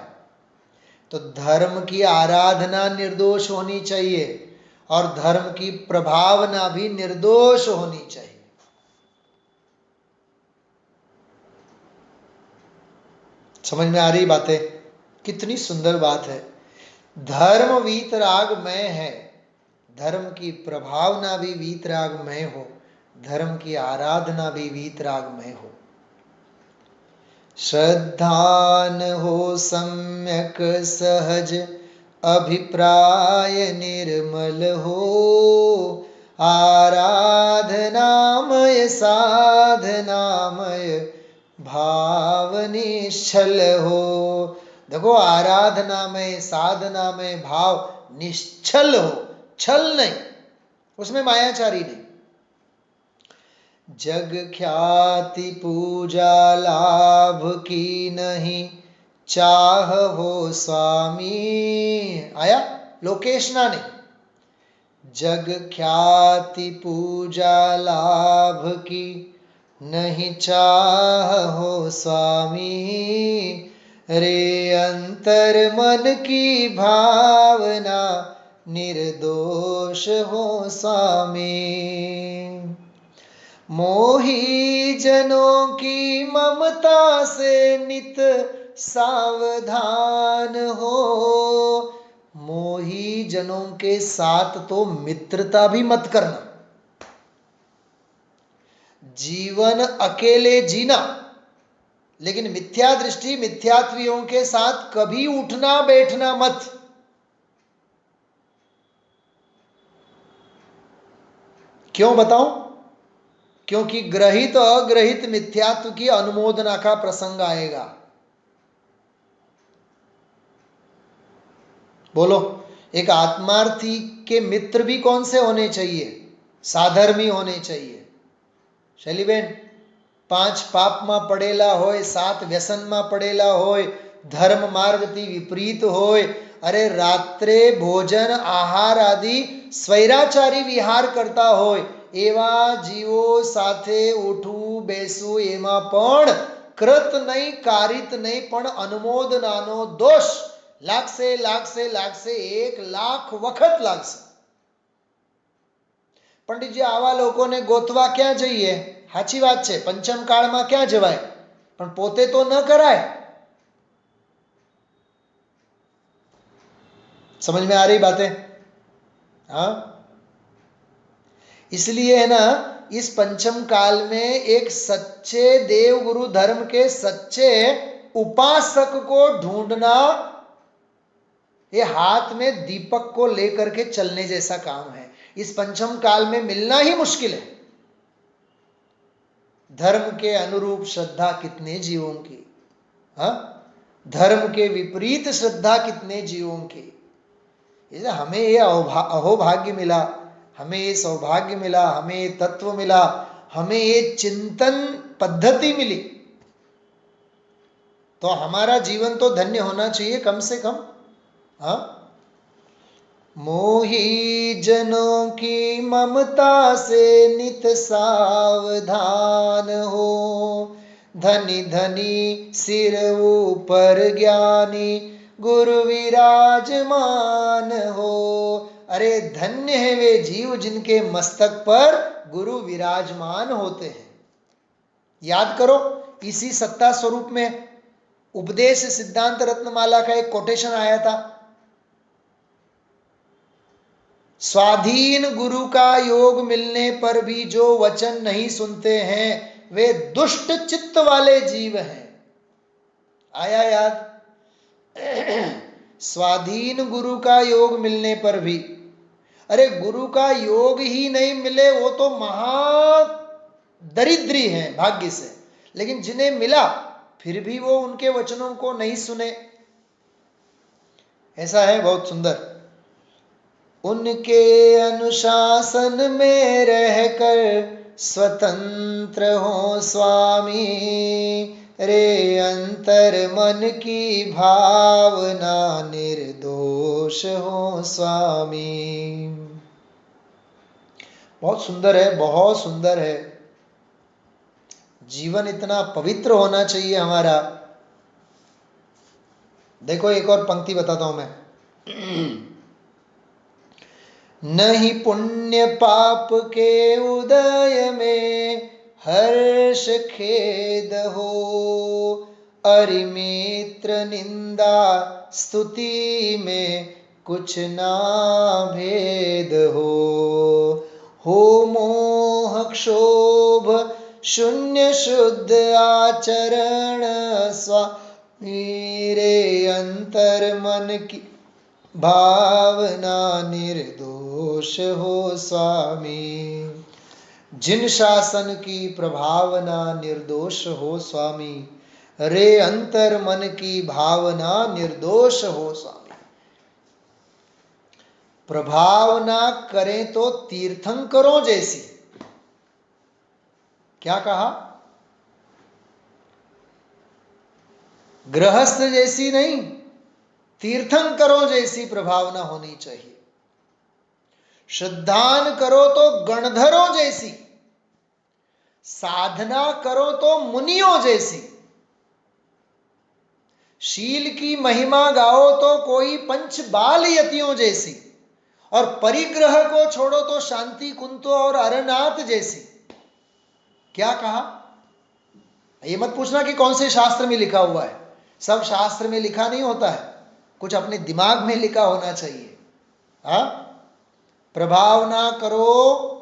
तो धर्म की आराधना निर्दोष होनी चाहिए और धर्म की प्रभावना भी निर्दोष होनी चाहिए। समझ में आ रही बातें? कितनी सुंदर बात है। धर्म वीतरागमय है, धर्म की प्रभावना भी वीतरागमय हो, धर्म की आराधना भी वीतरागमय हो। श्रद्धान हो सम्यक सहज अभिप्राय निर्मल हो, आराधनामय साधनामय भाव निश्चल हो। देखो, आराधना में साधना में भाव निश्चल हो, छल नहीं, उसमें मायाचारी नहीं। जग ख्याति पूजा लाभ की नहीं चाह हो स्वामी। आया लोकेशना ने। जग ख्याति पूजा लाभ की नहीं चाह हो स्वामी, रे अंतर मन की भावना निर्दोष हो स्वामी। मोही जनों की ममता से नित सावधान हो। मोही जनों के साथ तो मित्रता भी मत करना। जीवन अकेले जीना, लेकिन मिथ्या दृष्टि मिथ्यात्वियों के साथ कभी उठना बैठना मत। क्यों बताऊं? क्योंकि ग्रहित अग्रहित मिथ्यात्व की अनुमोदना का प्रसंग आएगा। बोलो, एक आत्मार्थी के मित्र भी कौन से होने चाहिए? साधर्मी होने चाहिए। शैलीबेन, 5 પાપમાં પડેલા હોય, 7 વ્યસનમાં પડેલા હોય, ધર્મ માર્ગથી વિપરીત હોય, અરે રાત્રે ભોજન આહાર આદિ સ્વૈરાચારી વિહાર કરતા હોય, એવા જીવો સાથે ઉઠવું બેસવું એમાં પણ કૃત નહીં, કારિત નહીં, પણ અનુમોદનાનો દોષ લાગશે લાગશે લાગશે, 1,00,000 વખત લાગશે. પંડિતજી, આવા લોકોને ગોતવા ક્યાં જઈએ? સાચી વાત છે, પંચમ કાળમાં ક્યાં જવાય, પણ પોતે તો ન કરાય. समझ में आ रही बातें? हाँ, इसलिए है ना, इस पंचम काल में एक सच्चे देव गुरु धर्म के सच्चे उपासक को ढूंढना ये हाथ में दीपक को लेकर के चलने जैसा काम है. इस पंचम काल में मिलना ही मुश्किल है. धर्म के अनुरूप श्रद्धा कितने जीवों की, हाँ, धर्म के विपरीत श्रद्धा कितने जीवों की. इसलिए हमें ये अहोभाग्य मिला, हमें ये सौभाग्य मिला, हमें ये तत्व मिला, हमें ये चिंतन पद्धति मिली, तो हमारा जीवन तो धन्य होना चाहिए कम से कम. हाँ, मोही जनों की ममता से नित सावधान हो, धनी धनी सिर ऊपर ज्ञानी गुरु विराजमान हो. अरे धन्य है वे जीव जिनके मस्तक पर गुरु विराजमान होते हैं. याद करो, इसी सत्ता स्वरूप में उपदेश सिद्धांत रत्नमाला का एक कोटेशन आया था. स्वाधीन गुरु का योग मिलने पर भी जो वचन नहीं सुनते हैं वे दुष्ट चित्त वाले जीव हैं. आया याद? स्वाधीन गुरु का योग मिलने पर भी, अरे गुरु का योग ही नहीं मिले वो तो महा दरिद्री है भाग्य से, लेकिन जिन्हें मिला फिर भी वो उनके वचनों को नहीं सुने. ऐसा है, बहुत सुंदर. उनके अनुशासन में रहकर स्वतंत्र हो स्वामी, रे अंतर मन की भावना निर्दोष हो स्वामी. बहुत सुंदर है, बहुत सुंदर है. जीवन इतना पवित्र होना चाहिए हमारा. देखो, एक और पंक्ति बताता हूं मैं. नहीं पुण्य पाप के उदय में हर्ष खेद हो, अरिमित्र निंदा स्तुति में कुछ ना भेद हो. हो मोह क्षोभ शून्य शुद्ध आचरण स्वामी, रे अंतर मन की भावना निर्दोष हो स्वामी. जिन शासन की प्रभावना निर्दोष हो स्वामी, रे अंतर मन की भावना निर्दोष हो स्वामी. प्रभावना करें तो तीर्थंकरों जैसी. क्या कहा? गृहस्थ जैसी नहीं, तीर्थंकरों जैसी प्रभावना होनी चाहिए. श्रद्धान करो तो गणधरों जैसी, साधना करो तो मुनियों जैसी. शील की महिमा गाओ तो कोई पंच बाल यतियों जैसी, और परिग्रह को छोड़ो तो शांति कुंतो और अरनाथ जैसी। क्या कहा? ये मत पूछना कि कौन से शास्त्र में लिखा हुआ है, सब शास्त्र में लिखा नहीं होता है, कुछ अपने दिमाग में लिखा होना चाहिए। हाँ, प्रभाव ना करो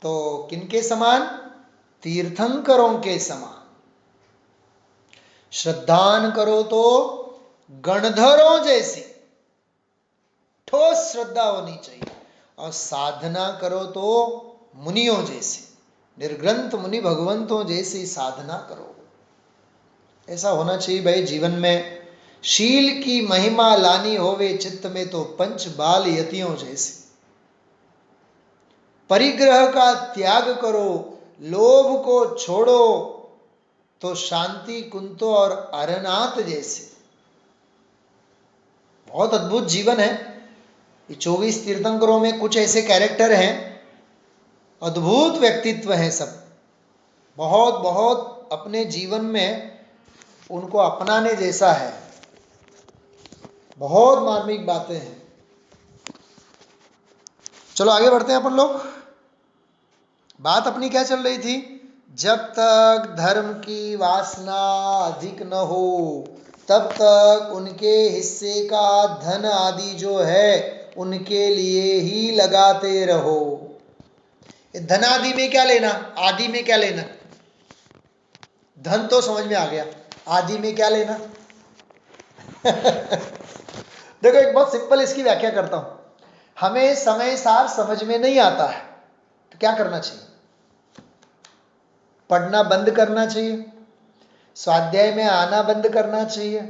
तो किनके समान? तीर्थंकरों के समान। श्रद्धान करो तो गणधरों जैसी ठोस श्रद्धा होनी चाहिए, और साधना करो तो मुनियों जैसी, निर्ग्रंथ मुनि भगवंतों जैसी साधना करो। ऐसा होना चाहिए भाई जीवन में। शील की महिमा लानी होवे चित्त में तो पंच बाल यतियों जैसी। परिग्रह का त्याग करो, लोभ को छोड़ो तो शांति कुंतो और अरनाथ जैसे। बहुत अद्भुत जीवन है। ये 24 तीर्थंकरों में कुछ ऐसे कैरेक्टर हैं, अद्भुत व्यक्तित्व हैं सब। बहुत बहुत अपने जीवन में उनको अपनाने जैसा है, बहुत मार्मिक बातें हैं। चलो आगे बढ़ते हैं अपन लोग। बात अपनी क्या चल रही थी? जब तक धर्म की वासना अधिक न हो तब तक उनके हिस्से का धन आदि जो है उनके लिए ही लगाते रहो। धन आदि में क्या लेना, आदि में क्या लेना? धन तो समझ में आ गया, आदि में क्या लेना? देखो एक बहुत सिंपल इसकी व्याख्या करता हूं। हमें समय सार समझ में नहीं आता है तो क्या करना चाहिए? पढ़ना बंद करना चाहिए, स्वाध्याय में आना बंद करना चाहिए।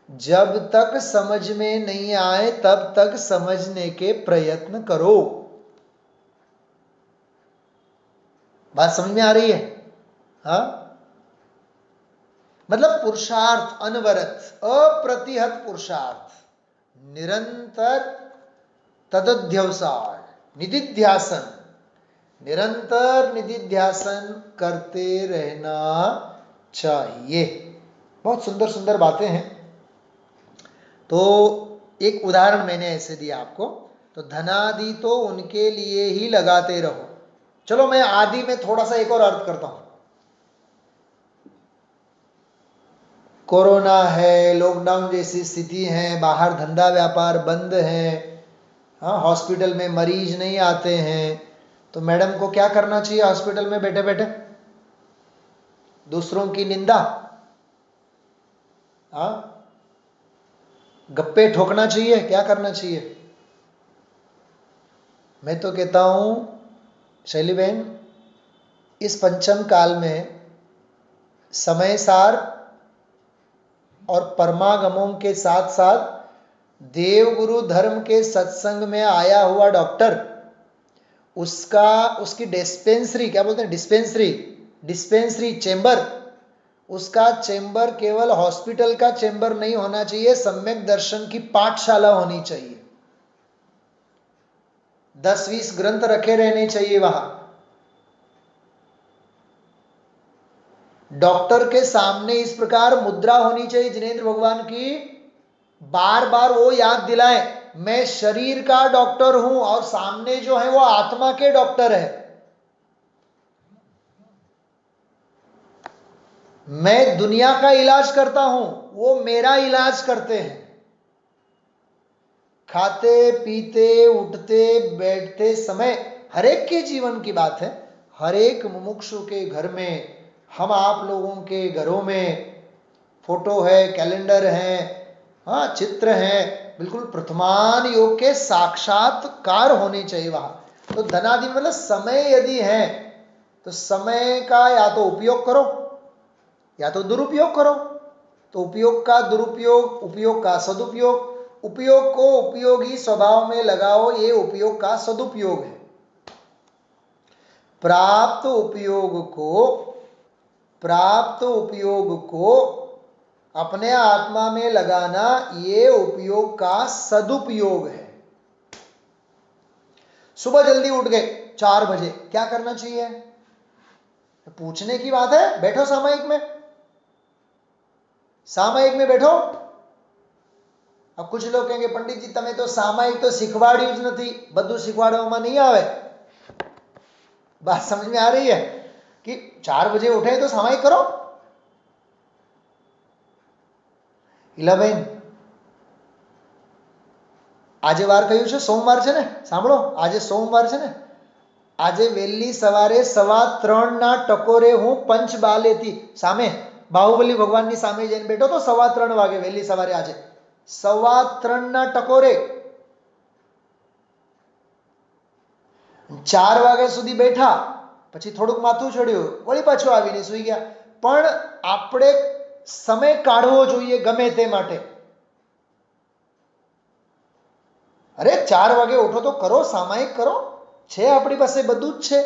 जब तक समझ में नहीं आए तब तक समझने के प्रयत्न करो। बात समझ में आ रही है? हाँ, मतलब पुरुषार्थ अनवरत, अप्रतिहत पुरुषार्थ, निरंतर तदध्यवसाय, निधिध्यासन, निरंतर निधिध्यासन करते रहना चाहिए। बहुत सुंदर सुंदर बातें हैं। तो एक उदाहरण मैंने ऐसे दिया आपको। तो धनादि तो उनके लिए ही लगाते रहो। चलो मैं आदि में थोड़ा सा एक और अर्थ करता हूं। कोरोना है, लॉकडाउन जैसी स्थिति है, बाहर धंधा व्यापार बंद है, हाँ, हॉस्पिटल में मरीज नहीं आते हैं, तो मैडम को क्या करना चाहिए हॉस्पिटल में बैठे बैठे? दूसरों की निंदा, हाँ, गप्पे ठोकना चाहिए? क्या करना चाहिए? मैं तो कहता हूं शैली बहन, इस पंचम काल में समय सार और परमागमों के साथ साथ देवगुरु धर्म के सत्संग में आया हुआ डॉक्टर, उसकी डिस्पेंसरी, क्या बोलते हैं, डिस्पेंसरी चेंबर, उसका चेंबर केवल हॉस्पिटल का चेंबर नहीं होना चाहिए, सम्यक दर्शन की पाठशाला होनी चाहिए। 10-20 ग्रंथ रखे रहने चाहिए वहां। डॉक्टर के सामने इस प्रकार मुद्रा होनी चाहिए जिनेंद्र भगवान की, बार बार वो याद दिलाए मैं शरीर का डॉक्टर हूं और सामने जो है वो आत्मा के डॉक्टर है। मैं दुनिया का इलाज करता हूं, वो मेरा इलाज करते हैं। खाते पीते उठते बैठते समय, हर एक के जीवन की बात है, हर एक मुमुक्षु के घर में, हम आप लोगों के घरों में फोटो है, कैलेंडर है, हाँ, चित्र है, बिल्कुल प्रथमान योग के साक्षात्कार होने चाहिए वहां। तो धनादि मतलब समय यदि है तो समय का या तो उपयोग करो या तो दुरुपयोग करो। तो उपयोग का दुरुपयोग, उपयोग का सदुपयोग, उपयोग को उपयोगी स्वभाव में लगाओ, ये उपयोग का सदुपयोग है। प्राप्त उपयोग को अपने आत्मा में लगाना, ये उपयोग का सदुपयोग है। सुबह जल्दी उठ गए 4 बजे, क्या करना चाहिए? पूछने की बात है, बैठो सामयिक में बैठो, अब कुछ लोग कहेंगे पंडित जी તમે તો સામાયિક તો શીખવાડ્યું જ નથી, બધું શીખવાડવામાં નહીં આવે. बात समझ में आ रही है कि 4 बजे उठे तो सामायिक करो. ઈલાબેન આજે વાર કયું છે? સોમવાર છે ને? સાંભળો, આજે સોમવાર છે ને? આજે વહેલી સવારે 3:15 ટકોરે હું પંચબાલેથી સામે બાહુબલી ભગવાનની સામે જઈને બેઠો તો 3:15 વાગે વહેલી સવારે. આજે 3:15 ટકોરે 4 વાગ્યા સુધી બેઠા, પછી થોડુંક માથું ચડ્યું, વળી પાછું આવીને સૂઈ ગયા. પણ આપણે સમય કાઢવો જોઈએ ગમે તે માટે. અરે 4 વાગે ઉઠો તો કરો, સામાયિક કરો, છે આપણી પાસે બધું જ છે.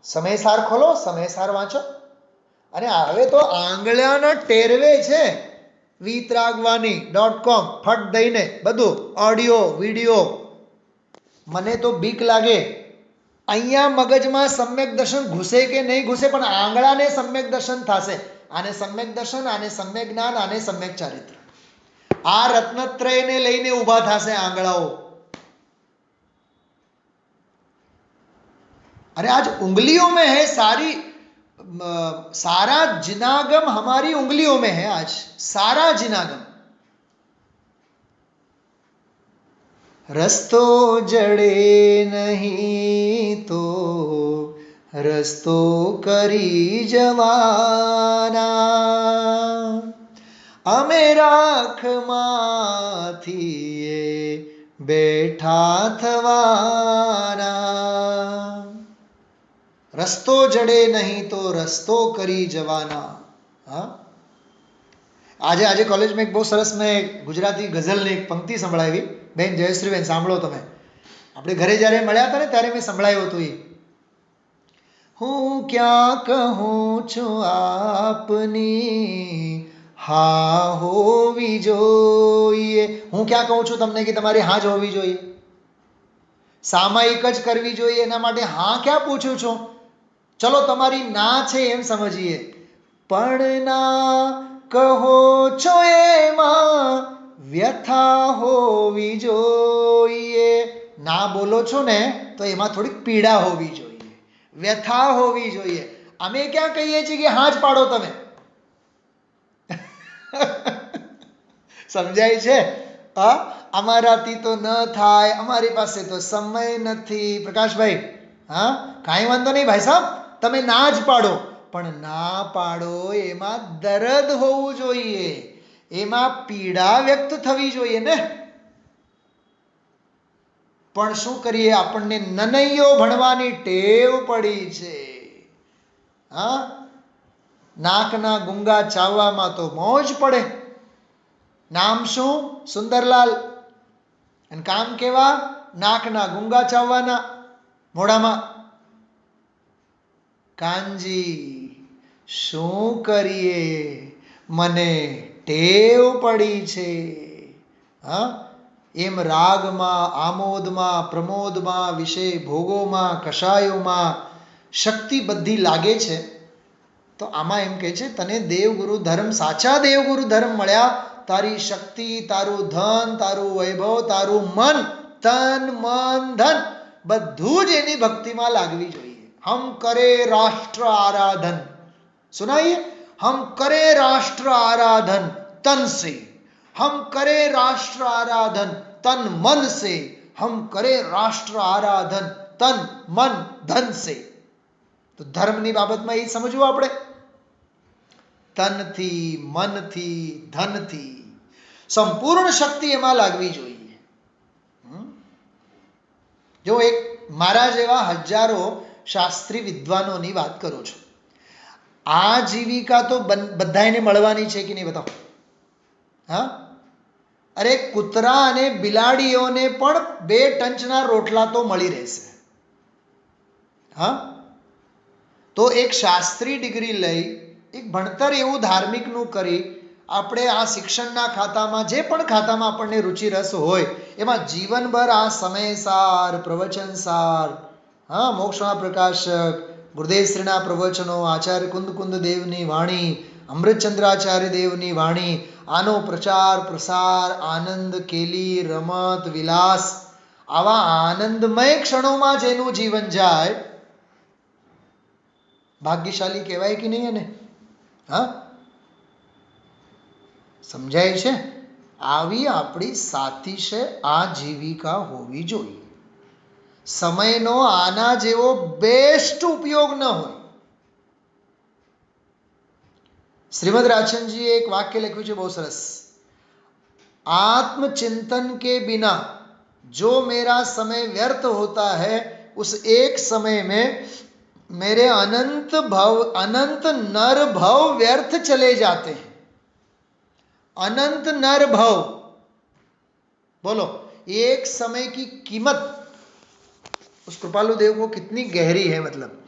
સમયસાર ખોલો, સમયસાર વાંચો. અને હવે તો આંગળાના ટેરવે છે vitragvani.com, ફટ દઈને બધું ઓડિયો વિડિયો. મને તો બીક લાગે અહીંયા મગજમાં સમ્યક દર્શન ઘૂસે કે નહીં ઘૂસે, પણ આંગળાને સમ્યક દર્શન થશે. આને સમ્યક દર્શન, આને સમ્યક જ્ઞાન, આને સમ્યક ચારિત્ર. આ રત્નત્રયને લઈને ઊભા થશે આંગળાઓ. अरे आज उंगलियों में है सारा जिनागम हमारी उंगलियों में है. आज सारा जिनागम. रस्तो जड़े नहीं तो रस्तो करी जवाना, अमे राखमाथी बैठा थवाना. રસ્તો જડે નહીં તો રસ્તો કરી જવાના. હા, આજે કોલેજમાં એક બહુ સરસ મેં ગુજરાતી ગઝલની એક પંક્તિ સંભળાવી. બેન જયશ્રીબેન સાંભળો તમે. આપણે ઘરે જ્યારે મળ્યા હતા ને ત્યારે મેં સંભળાવ્યું હતું. હું ક્યાં કહું છું આપની હા હોવી જોઈએ. હું ક્યાં કહું છું તમને કે તમારી હા જ હોવી જોઈએ, સામાયિક જ કરવી જોઈએ. એના માટે હા ક્યાં પૂછું છું? ચલો તમારી ના છે એમ સમજીએ, પણ ના કહો છો એમાં વ્યથા હોવી જોઈએ. ના બોલો છો ને તો એમાં થોડીક પીડા હોવી જોઈએ, વ્યથા હોવી જોઈએ. અમે ક્યાં કહીએ છીએ કે હા જ પાડો તમે. સમજાય છે? હા, અમારાથી તો ન થાય, અમારી પાસે તો સમય નથી. પ્રકાશભાઈ, હા કાંઈ વાંધો નહીં ભાઈ સાહેબ, તમે ના જ પાડો, પણ ના પાડો એમાં દર્દ હોવું જોઈએ, એમાં પીડા વ્યક્ત થવી જોઈએ ને. પણ શું કરીએ, આપણને નનૈયો ભણવાની ટેવ પડી છે. હા, નાકના ગુંગા ચાવવામાં તો મોજ પડે. નામ શું? સુંદરલાલ. અને કામ કેવા? નાકના ગુંગા ચાવવાના મોઢામાં. કાનજી શું કરીએ, મને ટેવ પડી છે. હા, એમ રાગમાં, આમોદમાં, પ્રમોદમાં, વિષય ભોગોમાં, કષાયોમાં શક્તિ બધી લાગે છે. તો આમાં એમ કહે છે, તને દેવગુરુ ધર્મ, સાચા દેવગુરુ ધર્મ મળ્યા, તારી શક્તિ, તારું ધન, તારું વૈભવ, તારું મન, તન મન ધન બધું જ એની ભક્તિમાં લાગવી જોઈએ. हम करे राष्ट्र आराधन, सुनाइए, हम करे राष्ट्र आराधन तन से, हम करे राष्ट्र आराधन तन मन से, हम करे राष्ट्र आराधन तन मन धन से. તો ધર્મની બાબતમાં એ સમજવું આપણે. તનથી, મનથી, ધનથી સંપૂર્ણ શક્તિ એમાં લાગવી જોઈએ. જો એક મારા જેવા હજારો શાસ્ત્રી વિદ્વાનોની વાત કરું છું. આ જીવિકા તો બધાને મળવાની છે કે નહીં બતાવો? હા, અરે કૂતરા અને બિલાડીઓને પણ 2 ટંચના રોટલા તો મળી રહેશે. હા, તો એક શાસ્ત્રી ડિગ્રી લઈ, એક ભણતર એવું ધાર્મિકનું કરી, આપણે આ શિક્ષણના ખાતામાં, જે પણ ખાતામાં આપણને રુચિ રસ હોય એમાં જીવનભર આ સમયસાર, પ્રવચનસાર, હા, મોક્ષના પ્રકાશક, ગુરુદેવશ્રીના પ્રવચનો, આચાર્ય કુંદ દેવની વાણી, અમૃતચંદ્રાચાર્ય દેવની વાણી, આનો પ્રચાર પ્રસાર, આનંદ, કેલી, રમત, વિલાસ, આવા આનંદમય ક્ષણોમાં જેનું જીવન જાય, ભાગ્યશાળી કહેવાય કે નહીં? એને હા સમજાય છે? આવી આપણી સાથી છે આ જીવિકા હોવી જોઈએ. સમયનો આના જેવો બેસ્ટ ઉપયોગ ન હોય. श्रीमद राजन जी एक वाक्य लिखा है बहुत सरस, आत्मचिंतन के बिना जो मेरा समय व्यर्थ होता है उस एक समय में मेरे अनंत नर भव व्यर्थ चले जाते हैं. अनंत नर भव, बोलो एक समय की कीमत उस कृपालु देव को कितनी गहरी है. मतलब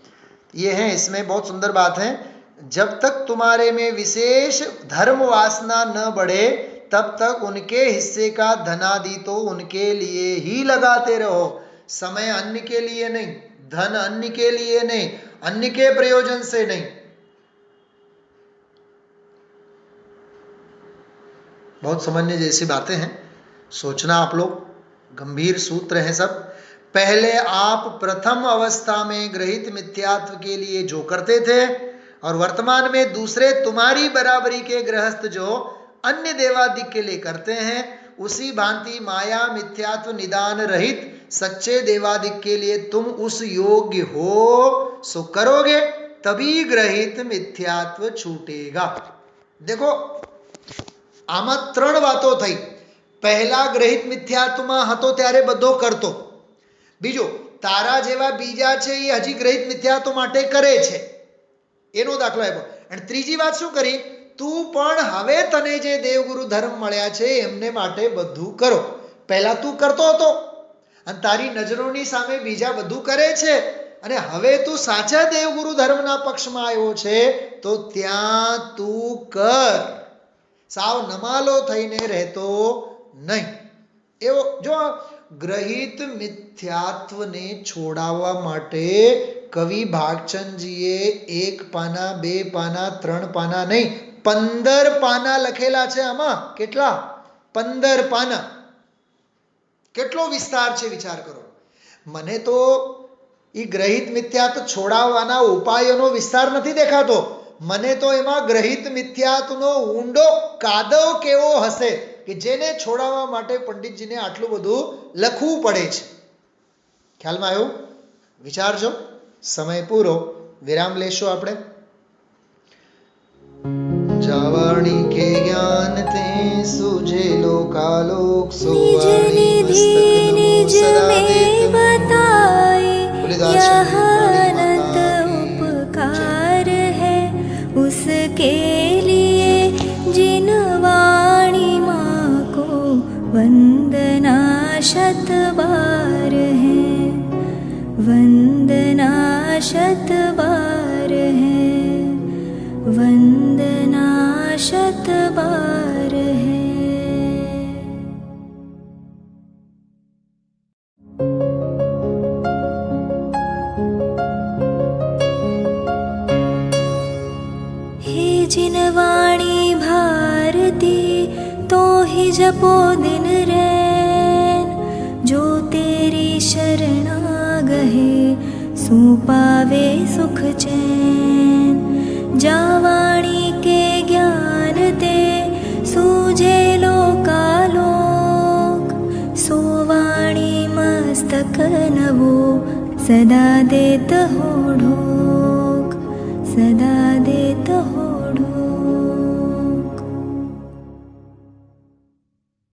ये है, इसमें बहुत सुंदर बात है, जब तक तुम्हारे में विशेष धर्म वासना न बढ़े तब तक उनके हिस्से का धनादि तो उनके लिए ही लगाते रहो. समय अन्य के लिए नहीं, धन अन्य के लिए नहीं, अन्य के प्रयोजन से नहीं. बहुत समझने जैसी बातें हैं, सोचना आप लोग, गंभीर सूत्र हैं सब. पहले आप प्रथम अवस्था में गृहीत मिथ्यात्व के लिए जो करते थे और वर्तमान में दूसरे तुम्हारी बराबरी के गृहस्थ जो अन्य देवादिक के लिए करते हैं, उसी भांति माया मिथ्यात्व निदान रहित सच्चे देवादिक के लिए तुम उस योग्य हो सो करोगे, तभी ग्रहित मिथ्यात्व छूटेगा. देखो आमा त्रण बातों थई. पहला ग्रहित मिथ्यात्वમાં હતો ત્યારે બધો કરતો. બીજો તારા જેવા બીજા છે એ હજી ગ્રહિત મિથ્યાત્વ માટે કરે છે, એનો દાખલો આપ્યો. અને ત્રીજી વાત શું કરી? તું પણ હવે તને જે દેવગુરુ ધર્મ મળ્યા છે એમને માટે બધું કરો. પહેલા તું કરતો હતો અને તારી નજરોની સામે બીજા બધું કરે છે, અને હવે તું સાચા દેવગુરુ ધર્મના પક્ષમાં આવ્યો છે તો ત્યાં તું કર. સાવ નમાલો થઈને રહેતો નહીં. એવો જો ગ્રહિત મિથ્યાત્વને છોડાવવા માટે કવિ ભાગચંદજીએ 1 પાના 2 પાના 3 પાના નહીં 15 પાના લખેલા છે. આમાં કેટલા? 15 પાના. કેટલો વિસ્તાર છે વિચાર કરો. મને તો એ ગ્રહિત મિથ્યાત્વ છોડાવવાના ઉપાયોનો વિસ્તાર નથી દેખાતો. મને તો એમાં ગ્રહિત મિથ્યાત્વનો ઊંડો કાદવ કેવો હશે કે જેને છોડાવવા માટે પંડિતજીને આટલું બધું લખવું પડે છે. ખ્યાલમાં આવ્યું? વિચારજો. સમય પૂરો, વિરામ લેશો આપણે. જાવાણી કે જ્ઞાન તે સુજે લોકાલોક સોવાણી મસ્તકનો સદા દેત बताए બલિદાન यह શરીર अनंत उपकार है उसके लिए जिन वाणी माँ को वंदना शत बार है, वंदना शत बार है, वंदना शत बार है. हे जिन वाणी भारती तो ही जपो दिन रैन, जो तेरी शरणा गहे सो पावे सुख चैन. जा वाणी के ज्ञान ते सूझे लोकालोक, सो वाणी मस्तक नवो सदा देत हो ढोक, सदा